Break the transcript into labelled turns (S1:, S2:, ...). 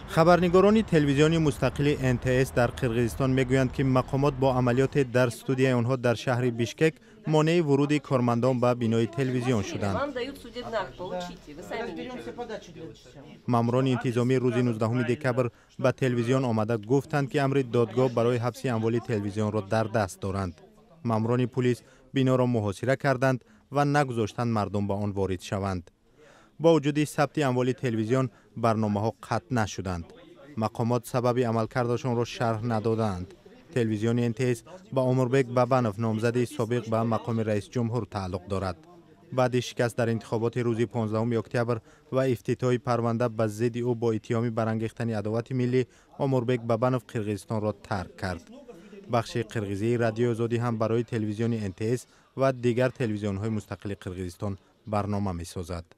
S1: خبرنگاران تلویزیونی مستقل NTS در قرقیزستان میگویند که مقامات با عملیات در استودیوی آنها در شهر بیشکک مانع ورود کارمندان به بینای تلویزیون شدند. ماموران انتظامی روز 19 دکبر به تلویزیون آمده گفتند که امر دادگاه برای حبس اموال تلویزیون را در دست دارند. ماموران پلیس بنا را محاصره کردند و نگذاشتند مردم به آن وارد شوند. با وجود ثبت اموال تلویزیون برنامه ها قطع نشدند. مقامات سبب عملکردشان را شرح ندادند. تلویزیون NTS با عمربک بابنوف نامزد سابق به مقام رئیس جمهور تعلق دارد. بعد شکست در انتخابات روز 15 اکتبر و افتتاح پرونده به ضد او با اتهام برانگیختن عداوت ملی، عمربک بابنوف قرقیزستان را ترک کرد. بخش قرقیزی رادیو آزادی هم برای تلویزیون NTS و دیگر تلویزیون‌های مستقل قرقیزستان برنامه می‌سازد.